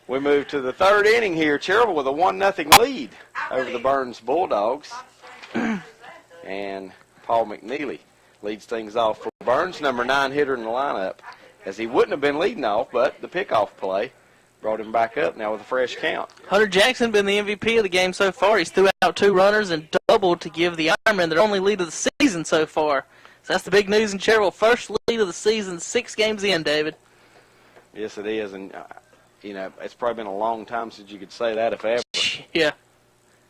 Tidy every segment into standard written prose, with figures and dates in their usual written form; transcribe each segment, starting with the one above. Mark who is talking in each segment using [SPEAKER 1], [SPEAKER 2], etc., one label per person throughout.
[SPEAKER 1] We move to the third inning here. Cherryville with a 1-0 lead over the Burns Bulldogs. And Paul McNeely leads things off for Burns, number 9 hitter in the lineup, as he wouldn't have been leading off, but the pickoff play brought him back up now with a fresh count.
[SPEAKER 2] Hunter Jackson been the MVP of the game so far. He's threw out 2 runners and doubled to give the Ironmen their only lead of the season so far. So that's the big news in Cherryville. First lead of the season, 6 games in, David.
[SPEAKER 1] Yes, it is, and it's probably been a long time since you could say that, if ever.
[SPEAKER 2] Yeah.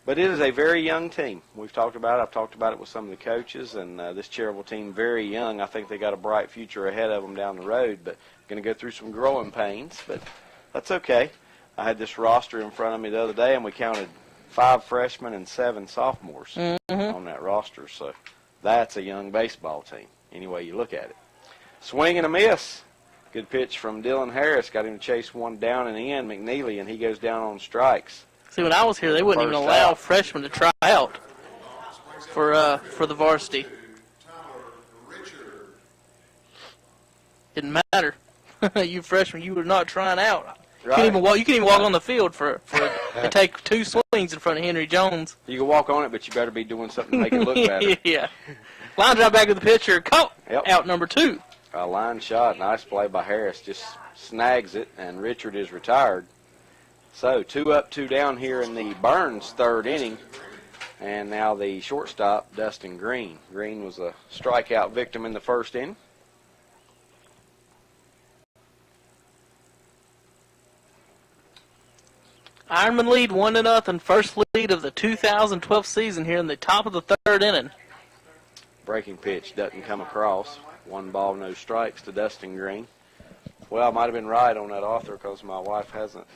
[SPEAKER 1] But it is a very young team. We've talked about it. I've talked about it with some of the coaches, and this Cherryville team, very young. I think they got a bright future ahead of them down the road, but going to go through some growing pains, but that's okay. I had this roster in front of me the other day, and we counted 5 freshmen and 7 sophomores on that roster, so that's a young baseball team, any way you look at it. Swing and a miss. Good pitch from Dylan Harris. Got him to chase one down and in, McNeely, and he goes down on strikes.
[SPEAKER 2] See, when I was here, they wouldn't even allow freshmen to try out for the varsity. Didn't matter. You freshmen, you were not trying out. Right. You couldn't even walk on the field to take 2 swings in front of Henry Jones.
[SPEAKER 1] You can walk on it, but you better be doing something to make it look better.
[SPEAKER 2] Yeah. Line drive back to the pitcher. Caught.
[SPEAKER 1] Yep.
[SPEAKER 2] Out number 2.
[SPEAKER 1] A line shot. Nice play by Harris. Just snags it, and Richard is retired. So 2 up, 2 down here in the Burns third inning. And now the shortstop, Dustin Green. Green was a strikeout victim in the first inning.
[SPEAKER 2] Ironman lead 1-0. First lead of the 2012 season here in the top of the third inning.
[SPEAKER 1] Breaking pitch doesn't come across. 1 ball, no strikes to Dustin Green. Well, I might have been right on that author because my wife hasn't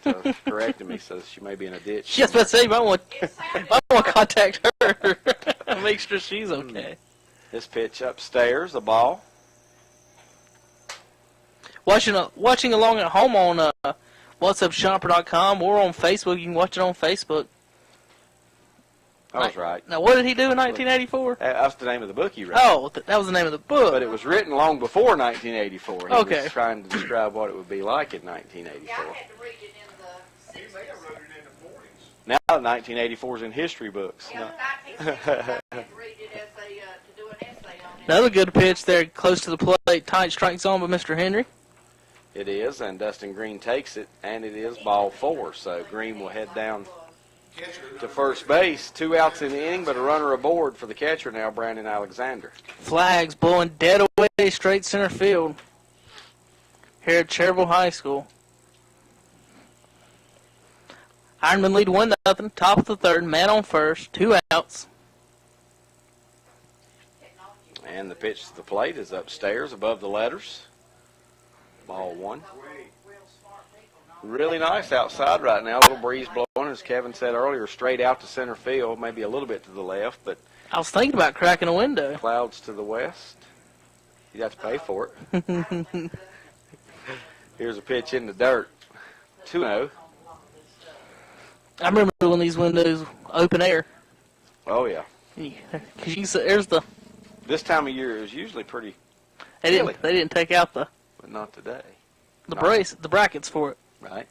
[SPEAKER 1] corrected me, so she may be in a ditch.
[SPEAKER 2] Yes, but say you might want to contact her. Make sure she's okay.
[SPEAKER 1] This pitch upstairs, a ball.
[SPEAKER 2] Watching along at home on WhatsAppShopper.com or on Facebook. You can watch it on Facebook.
[SPEAKER 1] I was right.
[SPEAKER 2] Now, what did he do in 1984?
[SPEAKER 1] That's the name of the book he wrote.
[SPEAKER 2] Oh, that was the name of the book.
[SPEAKER 1] But it was written long before 1984. He
[SPEAKER 2] was
[SPEAKER 1] trying to describe what it would be like in 1984.
[SPEAKER 3] Yeah, I had to read it in the 60s.
[SPEAKER 4] They wrote it in the 40s.
[SPEAKER 1] Now 1984 is in history books.
[SPEAKER 3] Yeah, 1960s, I had to read it as to do an essay on it.
[SPEAKER 2] Another good pitch there close to the plate. Tight strike zone by Mr. Henry.
[SPEAKER 1] It is, and Dustin Green takes it, and it is ball 4. So Green will head down to first base. 2 outs in the inning, but a runner aboard for the catcher now, Brandon Alexander.
[SPEAKER 2] Flags blowing dead away straight center field here at Cherryville High School. Ironman lead 1-0. Top of the third, man on first, 2 outs.
[SPEAKER 1] And the pitch to the plate is upstairs above the letters. Ball 1. Really nice outside right now. A little breeze blowing, as Kevin said earlier, straight out to center field, maybe a little bit to the left, but
[SPEAKER 2] I was thinking about cracking a window.
[SPEAKER 1] Clouds to the west. You'd have to pay for it. Here's a pitch in the dirt. 2-0.
[SPEAKER 2] I remember when these windows open air.
[SPEAKER 1] Oh, yeah.
[SPEAKER 2] Because there's the...
[SPEAKER 1] This time of year is usually pretty
[SPEAKER 2] They didn't take out the...
[SPEAKER 1] But not today.
[SPEAKER 2] The brackets for it.
[SPEAKER 1] Right.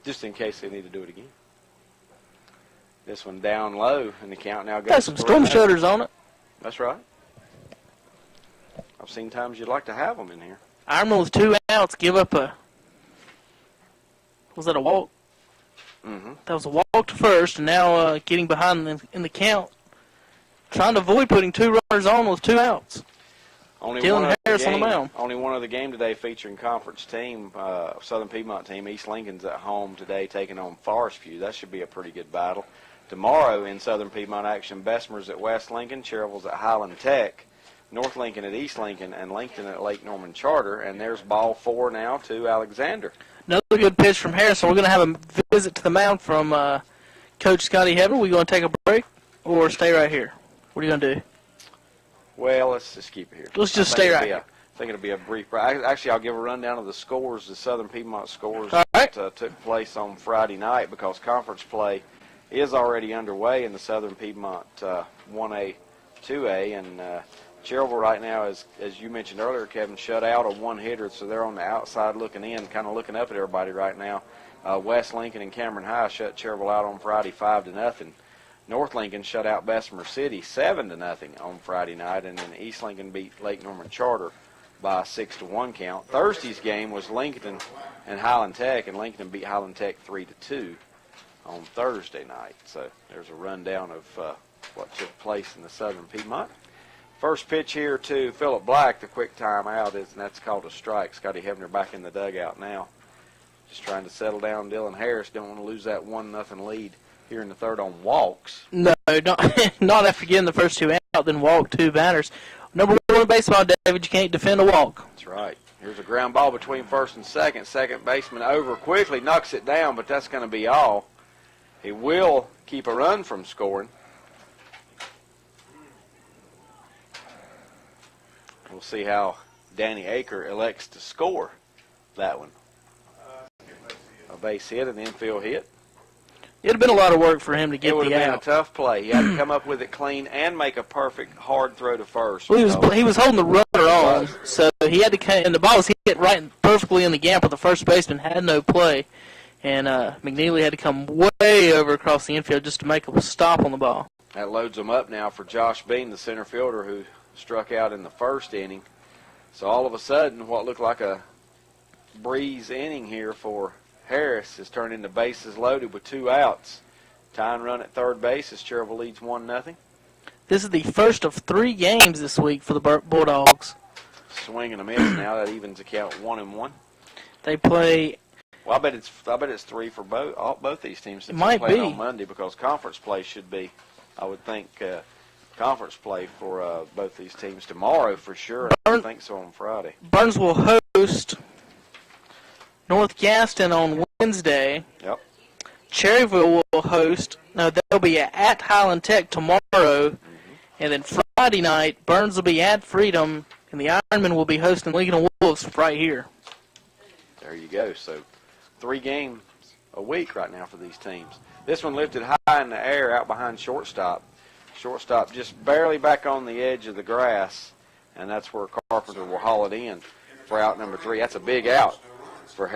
[SPEAKER 1] Just in case they need to do it again. This one down low, and the count now goes.
[SPEAKER 2] Got some storm shutters on it.
[SPEAKER 1] That's right. I've seen times you'd like to have them in here.
[SPEAKER 2] Ironman with 2 outs, give up a... Was that a walk?
[SPEAKER 1] Mm-hmm.
[SPEAKER 2] That was a walk to first, and now getting behind in the count. Trying to avoid putting 2 runners on with 2 outs. Dylan Harris on the mound.
[SPEAKER 1] Only one other game today featuring conference team, Southern Piedmont team. East Lincoln's at home today taking on Forest View. That should be a pretty good battle. Tomorrow in Southern Piedmont action, Bessemer's at West Lincoln, Cherryville's at Highland Tech, North Lincoln at East Lincoln, and Lincoln at Lake Norman Charter. And there's ball 4 now to Alexander.
[SPEAKER 2] Another good pitch from Harris. So we're going to have a visit to the mound from Coach Scotty Heber. We going to take a break or stay right here? What are you going to do?
[SPEAKER 1] Well, let's just keep it here.
[SPEAKER 2] Let's just stay right here.
[SPEAKER 1] I think it'll be a brief break. Actually, I'll give a rundown of the scores, the Southern Piedmont scores
[SPEAKER 2] right.
[SPEAKER 1] that took place on Friday night, because conference play is already underway in the Southern Piedmont 1A, 2A, and Cherryville right now, as you mentioned earlier, Kevin, shut out a one-hitter, so they're on the outside looking in, kind of looking up at everybody right now. West Lincoln and Cameron High shut Cherryville out on Friday 5-0. North Lincoln shut out Bessemer City 7-0 on Friday night, and then East Lincoln beat Lake Norman Charter by a 6-1 count. Thursday's game was Lincoln and Highland Tech, and Lincoln beat Highland Tech 3-2 on Thursday night. So there's a rundown of what took place in the Southern Piedmont. First pitch here to Phillip Black, the quick timeout, and that's called a strike. Scotty Hebner back in the dugout now. Just trying to settle down Dylan Harris. Don't want to lose that 1-0 lead here in the third on walks.
[SPEAKER 2] No, not after getting the first two out, then walk two batters. Number one in baseball, David, you can't defend a walk.
[SPEAKER 1] That's right. Here's a ground ball between first and second. Second baseman over quickly, knocks it down, but that's going to be all. He will keep a run from scoring. We'll see how Danny Aker elects to score that one. A base hit, an infield hit.
[SPEAKER 2] It would have been a lot of work for him to get
[SPEAKER 1] It would
[SPEAKER 2] the
[SPEAKER 1] have been
[SPEAKER 2] out.
[SPEAKER 1] a tough play. He had to come up with it clean and make a perfect hard throw to first.
[SPEAKER 2] Well, he was holding the runner on, so he had to, and the ball was hit right perfectly in the gap, but the first baseman had no play, and McNeely had to come way over across the infield just to make a stop on the ball.
[SPEAKER 1] That loads him up now for Josh Bean, the center fielder, who struck out in the first inning. So all of a sudden, what looked like a breeze inning here for Harris has turned into bases loaded with two outs. Tying run at third base as Cherryville leads 1-0.
[SPEAKER 2] This is the first of 3 games this week for the Bulldogs.
[SPEAKER 1] Swing and a miss now. That evens the count 1-1.
[SPEAKER 2] They play.
[SPEAKER 1] Well, I bet it's 3 for both these teams since
[SPEAKER 2] It might
[SPEAKER 1] they play
[SPEAKER 2] be
[SPEAKER 1] on Monday, because conference play should be, I would think, conference play for both these teams tomorrow for sure. I don't think so on Friday.
[SPEAKER 2] Burns will host North Gaston on Wednesday.
[SPEAKER 1] Yep.
[SPEAKER 2] Cherryville will host. No, they'll be at Highland Tech tomorrow, and then Friday night Burns will be at Freedom, and the Ironmen will be hosting Lincoln Wolves right here.
[SPEAKER 1] There you go. So 3 games a week right now for these teams. This one lifted high in the air out behind shortstop. Shortstop just barely back on the edge of the grass, and that's where Carpenter will haul it in for out number 3. That's a big out for